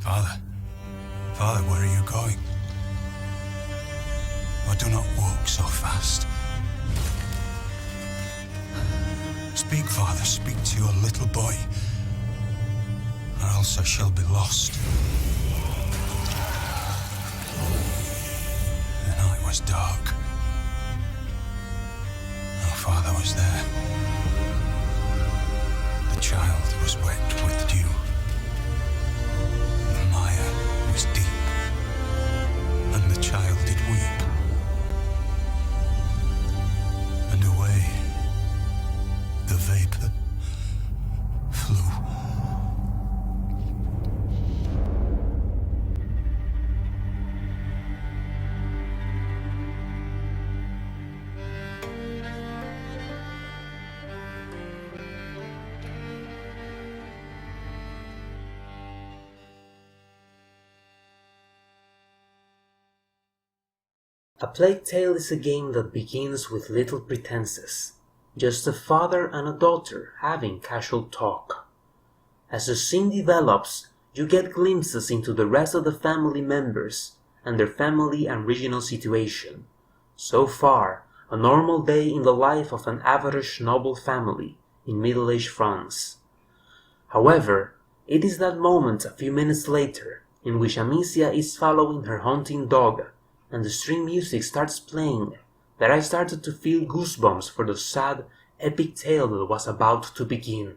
Father, Father, where are you going? Oh, do not walk so fast. Speak, Father, speak to your little boy, or else I shall be lost. The night was dark. No father was there. The child was wet with dew. The mire was deep, and the child did weep. And away the vapor flew. A Plague Tale is a game that begins with little pretenses, just a father and a daughter having casual talk. As the scene develops, you get glimpses into the rest of the family members and their family and regional situation. So far, a normal day in the life of an average noble family in middle-aged France. However, it is that moment a few minutes later in which Amicia is following her hunting dog and the string music starts playing that I started to feel goosebumps for the sad, epic tale that was about to begin.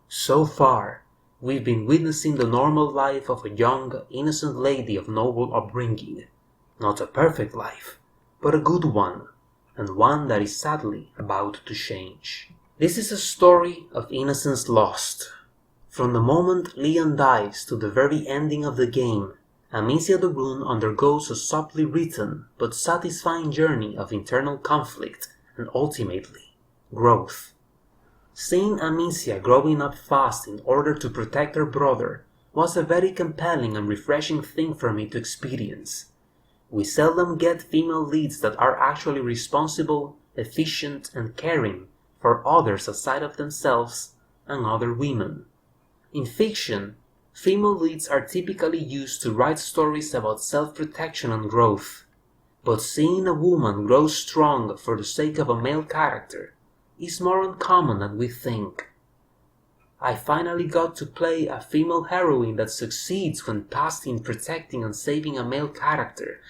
So far, we've been witnessing the normal life of a young, innocent lady of noble upbringing. Not a perfect life, but a good one, and one that is sadly about to change. This is a story of innocence lost. From the moment Leon dies to the very ending of the game, Amicia the Rune undergoes a softly written but satisfying journey of internal conflict and ultimately, growth. Seeing Amicia growing up fast in order to protect her brother was a very compelling and refreshing thing for me to experience. We seldom get female leads that are actually responsible, efficient, and caring for others outside of themselves and other women. In fiction, female leads are typically used to write stories about self-protection and growth, but seeing a woman grow strong for the sake of a male character is more uncommon than we think. I finally got to play a female heroine that succeeds when tasked in protecting and saving a male character,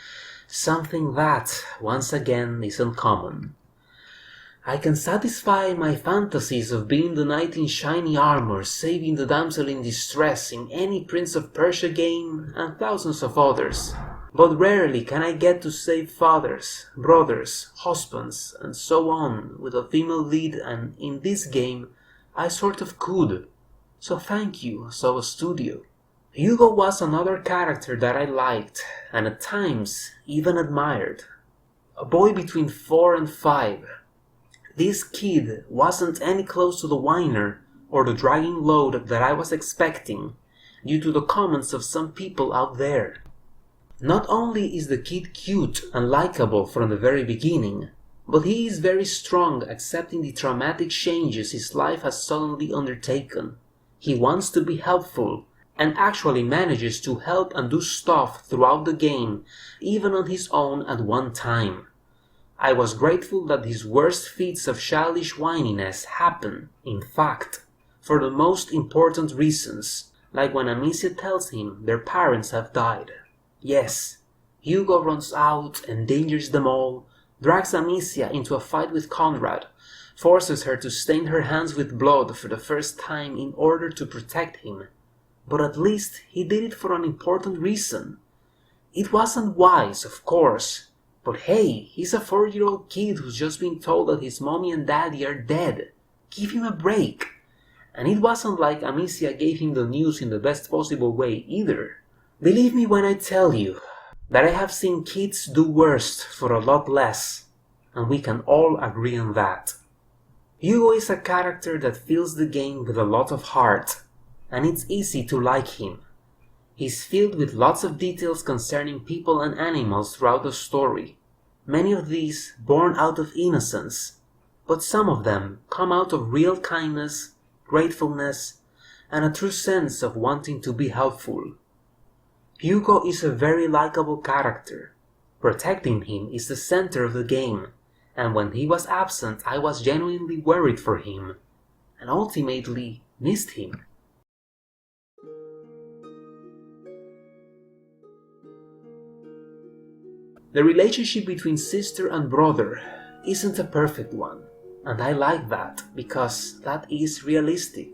something that, once again, is uncommon. I can satisfy my fantasies of being the knight in shiny armor saving the damsel in distress in any Prince of Persia game and thousands of others, but rarely can I get to save fathers, brothers, husbands, and so on with a female lead, and in this game I sort of could, so thank you, Sowa Studio. Hugo was another character that I liked, and at times even admired. A boy between 4 and 5. This kid wasn't any close to the whiner or the dragging load that I was expecting due to the comments of some people out there. Not only is the kid cute and likable from the very beginning, but he is very strong accepting the traumatic changes his life has suddenly undertaken. He wants to be helpful and actually manages to help and do stuff throughout the game, even on his own at one time. I was grateful that his worst feats of childish whininess happen, in fact, for the most important reasons, like when Amicia tells him their parents have died. Yes, Hugo runs out, endangers them all, drags Amicia into a fight with Conrad, forces her to stain her hands with blood for the first time in order to protect him. But at least he did it for an important reason. It wasn't wise, of course, but hey, he's a 4-year-old kid who's just been told that his mommy and daddy are dead. Give him a break. And it wasn't like Amicia gave him the news in the best possible way either. Believe me when I tell you that I have seen kids do worse for a lot less, and we can all agree on that. Hugo is a character that fills the game with a lot of heart, and it's easy to like him. He's filled with lots of details concerning people and animals throughout the story, many of these born out of innocence, but some of them come out of real kindness, gratefulness, and a true sense of wanting to be helpful. Hugo is a very likable character. Protecting him is the center of the game, and when he was absent I was genuinely worried for him, and ultimately missed him. The relationship between sister and brother isn't a perfect one, and I like that because that is realistic.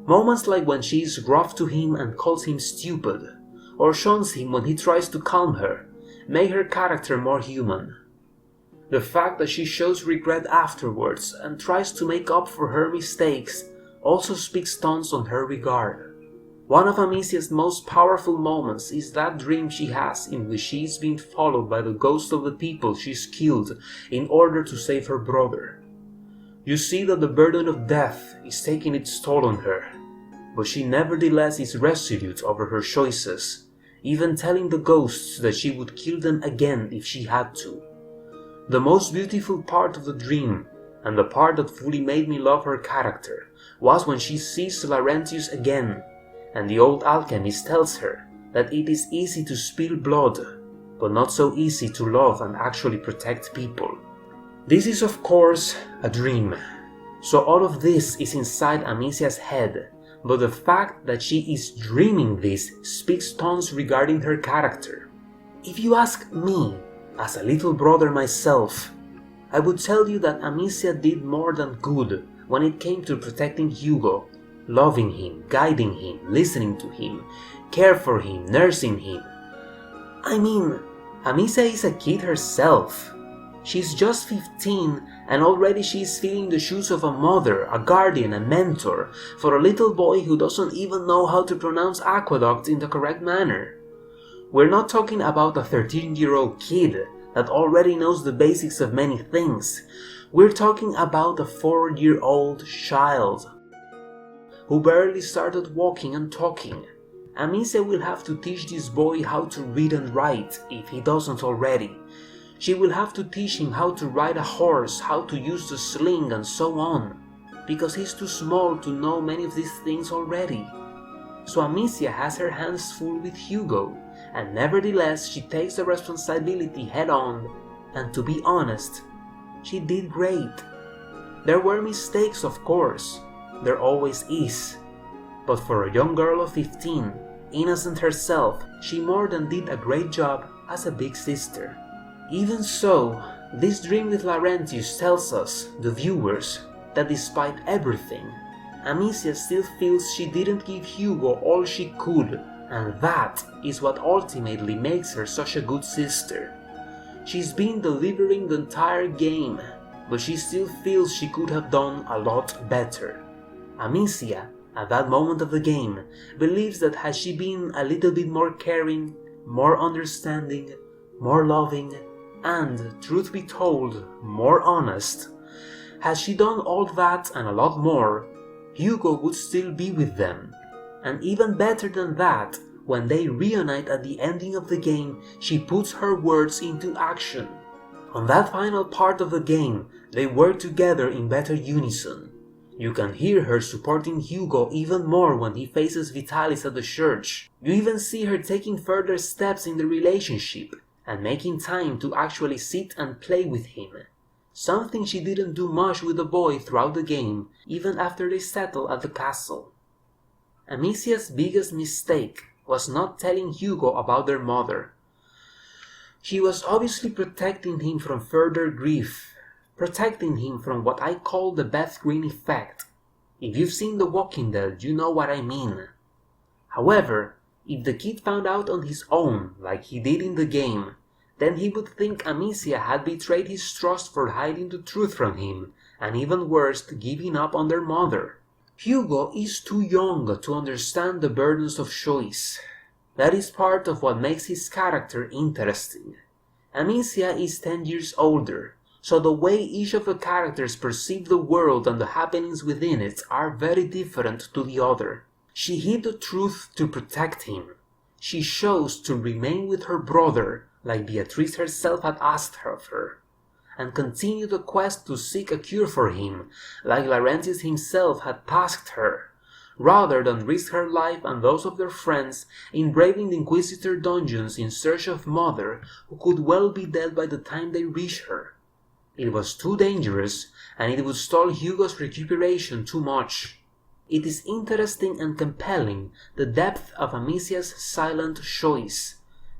Moments like when she is rough to him and calls him stupid, or shuns him when he tries to calm her, make her character more human. The fact that she shows regret afterwards and tries to make up for her mistakes also speaks tons on her regard. One of Amicia's most powerful moments is that dream she has in which she is being followed by the ghosts of the people she's killed in order to save her brother. You see that the burden of death is taking its toll on her, but she nevertheless is resolute over her choices, even telling the ghosts that she would kill them again if she had to. The most beautiful part of the dream, and the part that fully made me love her character, was when she sees Laurentius again, and the old alchemist tells her that it is easy to spill blood, but not so easy to love and actually protect people. This is of course a dream, so all of this is inside Amicia's head, but the fact that she is dreaming this speaks tons regarding her character. If you ask me, as a little brother myself, I would tell you that Amicia did more than good when it came to protecting Hugo, loving him, guiding him, listening to him, care for him, nursing him. I mean, Amicia is a kid herself. She's just 15 and already she is filling the shoes of a mother, a guardian, a mentor for a little boy who doesn't even know how to pronounce aqueduct in the correct manner. We're not talking about a 13-year-old kid that already knows the basics of many things. We're talking about a 4-year-old child who barely started walking and talking. Amicia will have to teach this boy how to read and write if he doesn't already. She will have to teach him how to ride a horse, how to use the sling and so on, because he's too small to know many of these things already. So Amicia has her hands full with Hugo, and nevertheless she takes the responsibility head on, and to be honest, she did great. There were mistakes, of course, there always is, but for a young girl of 15, innocent herself, she more than did a great job as a big sister. Even so, this dream with Laurentius tells us, the viewers, that despite everything, Amicia still feels she didn't give Hugo all she could, and that is what ultimately makes her such a good sister. She's been delivering the entire game, but she still feels she could have done a lot better. Amicia, at that moment of the game, believes that had she been a little bit more caring, more understanding, more loving, and, truth be told, more honest, had she done all that and a lot more, Hugo would still be with them. And even better than that, when they reunite at the ending of the game, she puts her words into action. On that final part of the game, they work together in better unison. You can hear her supporting Hugo even more when he faces Vitalis at the church. You even see her taking further steps in the relationship and making time to actually sit and play with him. Something she didn't do much with the boy throughout the game, even after they settle at the castle. Amicia's biggest mistake was not telling Hugo about their mother. She was obviously protecting him from further grief, protecting him from what I call the Beth Green effect. If you've seen The Walking Dead, you know what I mean. However, if the kid found out on his own, like he did in the game, then he would think Amicia had betrayed his trust for hiding the truth from him, and even worse, giving up on their mother. Hugo is too young to understand the burdens of choice. That is part of what makes his character interesting. Amicia is 10 years older, so the way each of the characters perceive the world and the happenings within it are very different to the other. She hid the truth to protect him. She chose to remain with her brother, like Beatrice herself had asked of her, and continue the quest to seek a cure for him, like Laurentius himself had tasked her, rather than risk her life and those of their friends in braving the Inquisitor dungeons in search of Mother, who could well be dead by the time they reached her. It was too dangerous, and it would stall Hugo's recuperation too much. It is interesting and compelling, the depth of Amicia's silent choice,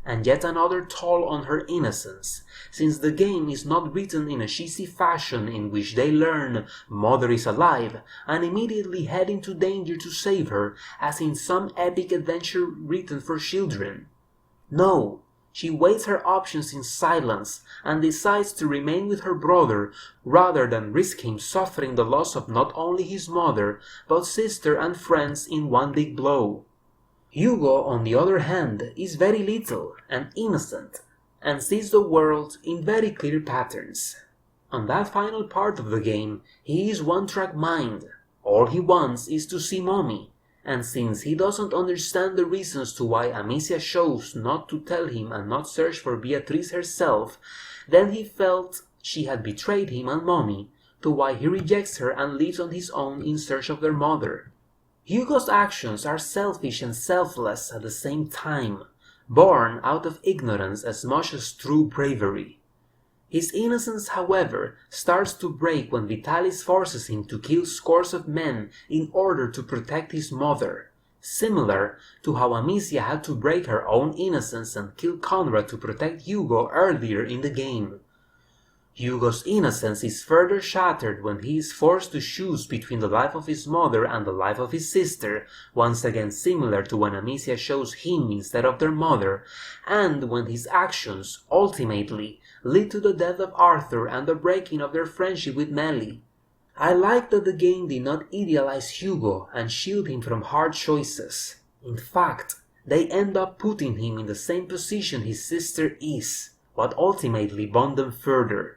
and yet another toll on her innocence, since the game is not written in a cheesy fashion in which they learn Mother is alive and immediately head into danger to save her, as in some epic adventure written for children. No, she weighs her options in silence and decides to remain with her brother rather than risk him suffering the loss of not only his mother, but sister and friends in one big blow. Hugo, on the other hand, is very little and innocent, and sees the world in very clear patterns. On that final part of the game, he is one-track mind. All he wants is to see Mommy, and since he doesn't understand the reasons to why Amicia chose not to tell him and not search for Beatrice herself, then he felt she had betrayed him and Mommy, to why he rejects her and leaves on his own in search of their mother. Hugo's actions are selfish and selfless at the same time, born out of ignorance as much as true bravery. His innocence, however, starts to break when Vitalis forces him to kill scores of men in order to protect his mother, similar to how Amicia had to break her own innocence and kill Conrad to protect Hugo earlier in the game. Hugo's innocence is further shattered when he is forced to choose between the life of his mother and the life of his sister, once again similar to when Amicia chose him instead of their mother, and when his actions, ultimately, lead to the death of Arthur and the breaking of their friendship with Melly. I like that the game did not idealize Hugo and shield him from hard choices. In fact, they end up putting him in the same position his sister is, what ultimately bond them further.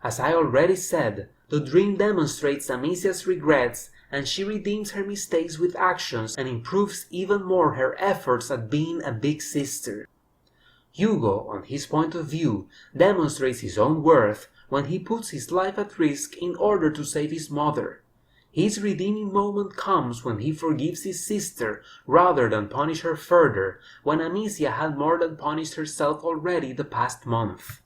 As I already said, the dream demonstrates Amicia's regrets and she redeems her mistakes with actions and improves even more her efforts at being a big sister. Hugo, on his point of view, demonstrates his own worth when he puts his life at risk in order to save his mother. His redeeming moment comes when he forgives his sister rather than punish her further, when Amicia had more than punished herself already the past month.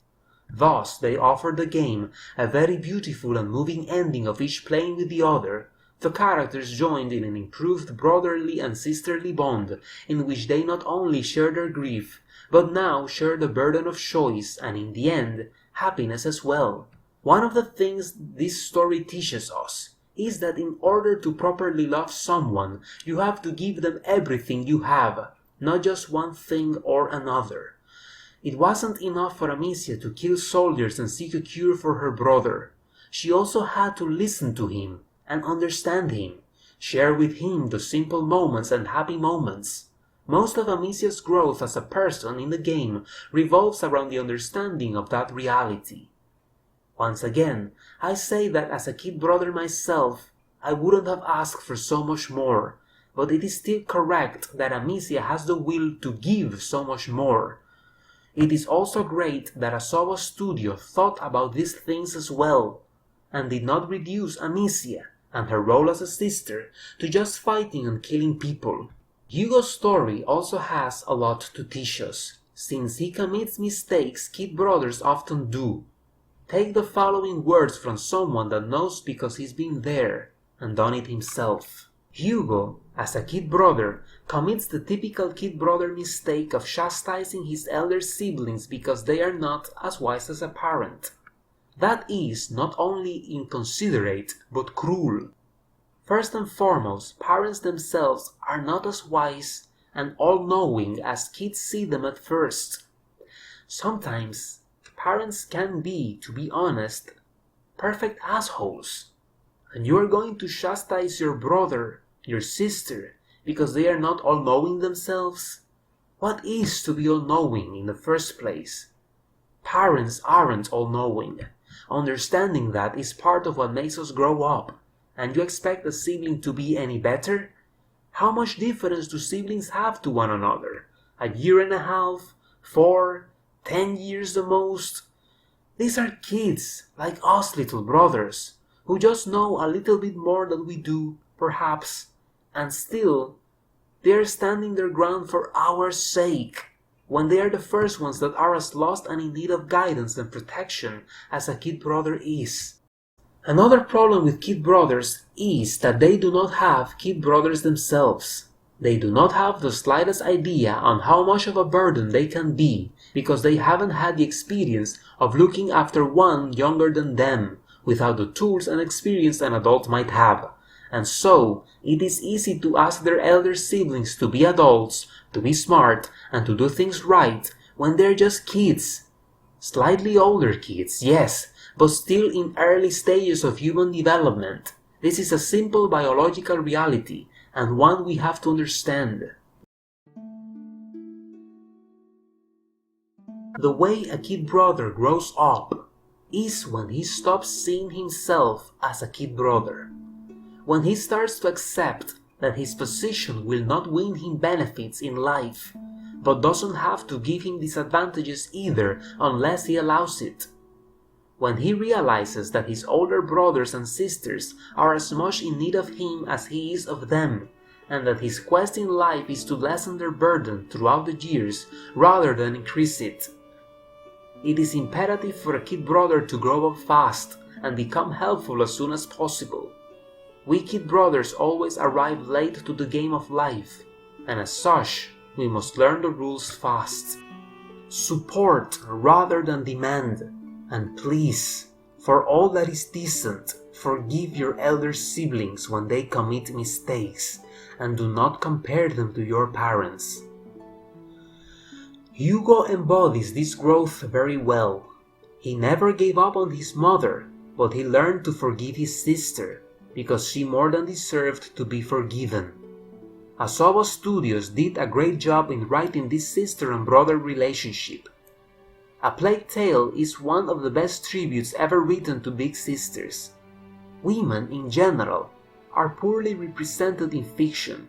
Thus they offer the game a very beautiful and moving ending of each playing with the other, the characters joined in an improved brotherly and sisterly bond, in which they not only share their grief, but now share the burden of choice and in the end, happiness as well. One of the things this story teaches us is that in order to properly love someone, you have to give them everything you have, not just one thing or another. It wasn't enough for Amicia to kill soldiers and seek a cure for her brother. She also had to listen to him and understand him, share with him the simple moments and happy moments. Most of Amicia's growth as a person in the game revolves around the understanding of that reality. Once again, I say that as a kid brother myself, I wouldn't have asked for so much more, but it is still correct that Amicia has the will to give so much more. It is also great that Asobo Studio thought about these things as well, and did not reduce Amicia and her role as a sister to just fighting and killing people. Hugo's story also has a lot to teach us, since he commits mistakes kid brothers often do. Take the following words from someone that knows because he's been there and done it himself. Hugo, as a kid brother, commits the typical kid brother mistake of chastising his elder siblings because they are not as wise as a parent. That is not only inconsiderate, but cruel. First and foremost, parents themselves are not as wise and all-knowing as kids see them at first. Sometimes, parents can be, to be honest, perfect assholes. And you are going to chastise your brother, your sister, because they are not all-knowing themselves? What is to be all-knowing in the first place? Parents aren't all-knowing. Understanding that is part of what makes us grow up. And you expect a sibling to be any better? How much difference do siblings have to one another? A year and a half? 4? 10 years the most? These are kids, like us little brothers, who just know a little bit more than we do, perhaps, and still, they are standing their ground for our sake, when they are the first ones that are as lost and in need of guidance and protection as a kid brother is. Another problem with kid brothers is that they do not have kid brothers themselves. They do not have the slightest idea on how much of a burden they can be because they haven't had the experience of looking after one younger than them without the tools and experience an adult might have. And so, it is easy to ask their elder siblings to be adults, to be smart, and to do things right when they're just kids. Slightly older kids, yes, but still in early stages of human development. This is a simple biological reality, and one we have to understand. The way a kid brother grows up is when he stops seeing himself as a kid brother. When he starts to accept that his position will not win him benefits in life, but doesn't have to give him disadvantages either unless he allows it. When he realizes that his older brothers and sisters are as much in need of him as he is of them, and that his quest in life is to lessen their burden throughout the years rather than increase it. It is imperative for a kid brother to grow up fast and become helpful as soon as possible. We kid brothers always arrive late to the game of life, and as such, we must learn the rules fast. Support rather than demand, and please, for all that is decent, forgive your elder siblings when they commit mistakes, and do not compare them to your parents. Hugo embodies this growth very well. He never gave up on his mother, but he learned to forgive his sister, because she more than deserved to be forgiven. Asobo Studios did a great job in writing this sister and brother relationship. A Plague Tale is one of the best tributes ever written to big sisters. Women, in general, are poorly represented in fiction,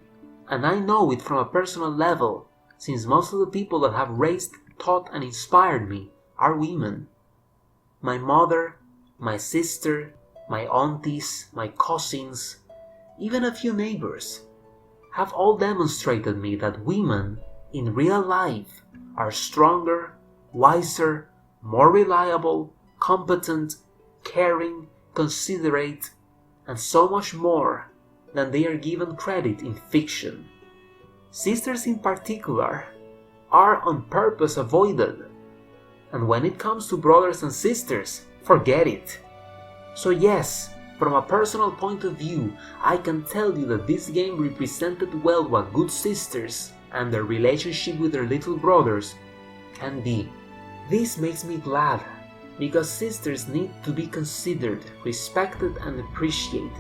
and I know it from a personal level, since most of the people that have raised, taught, and inspired me are women. My mother, my sister, my aunties, my cousins, even a few neighbors, have all demonstrated me that women, in real life, are stronger, wiser, more reliable, competent, caring, considerate, and so much more than they are given credit in fiction. Sisters in particular are on purpose avoided, and when it comes to brothers and sisters, forget it. So yes, from a personal point of view, I can tell you that this game represented well what good sisters and their relationship with their little brothers can be. This makes me glad, because sisters need to be considered, respected and appreciated.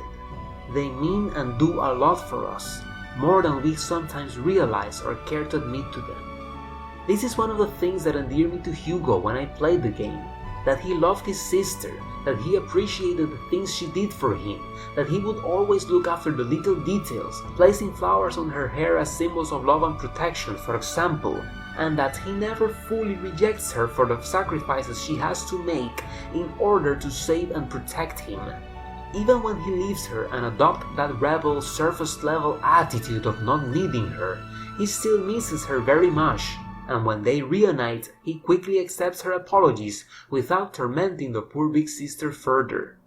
They mean and do a lot for us, more than we sometimes realize or care to admit to them. This is one of the things that endeared me to Hugo when I played the game, that he loved his sister, that he appreciated the things she did for him, that he would always look after the little details, placing flowers on her hair as symbols of love and protection, for example, and that he never fully rejects her for the sacrifices she has to make in order to save and protect him. Even when he leaves her and adopts that rebel, surface-level attitude of not needing her, he still misses her very much, and when they reunite, he quickly accepts her apologies without tormenting the poor big sister further.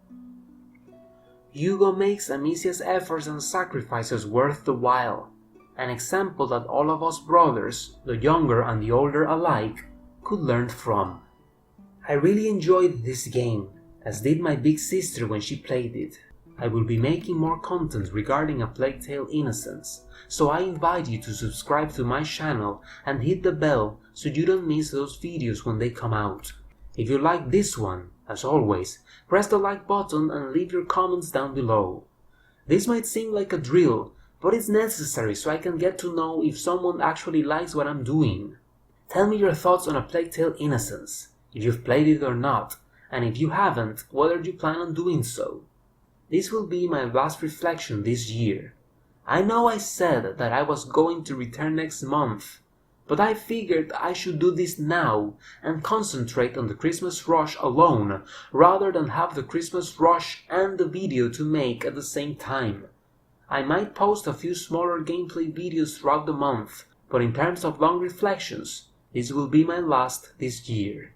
Hugo makes Amicia's efforts and sacrifices worth the while, an example that all of us brothers, the younger and the older alike, could learn from. I really enjoyed this game, as did my big sister when she played it. I will be making more content regarding A Plague Tale: Innocence, so I invite you to subscribe to my channel and hit the bell so you don't miss those videos when they come out. If you like this one, as always, press the like button and leave your comments down below. This might seem like a drill, but it's necessary so I can get to know if someone actually likes what I'm doing. Tell me your thoughts on A Plague Tale: Innocence, if you've played it or not, and if you haven't, whether you plan on doing so. This will be my last reflection this year. I know I said that I was going to return next month, but I figured I should do this now and concentrate on the Christmas rush alone rather than have the Christmas rush and the video to make at the same time. I might post a few smaller gameplay videos throughout the month, but in terms of long reflections, this will be my last this year.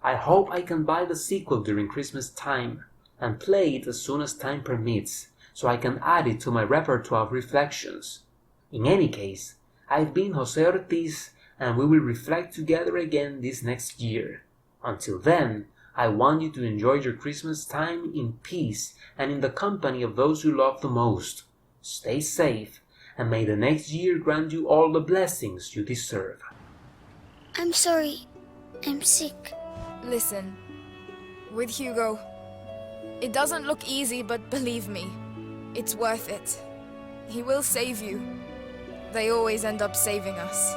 I hope I can buy the sequel during Christmas time and play it as soon as time permits, so I can add it to my repertoire of reflections. In any case, I've been Jose Ortiz, and we will reflect together again this next year. Until then, I want you to enjoy your Christmas time in peace and in the company of those you love the most. Stay safe, and may the next year grant you all the blessings you deserve. I'm sorry. I'm sick. Listen, with Hugo, it doesn't look easy, but believe me, it's worth it. He will save you. They always end up saving us.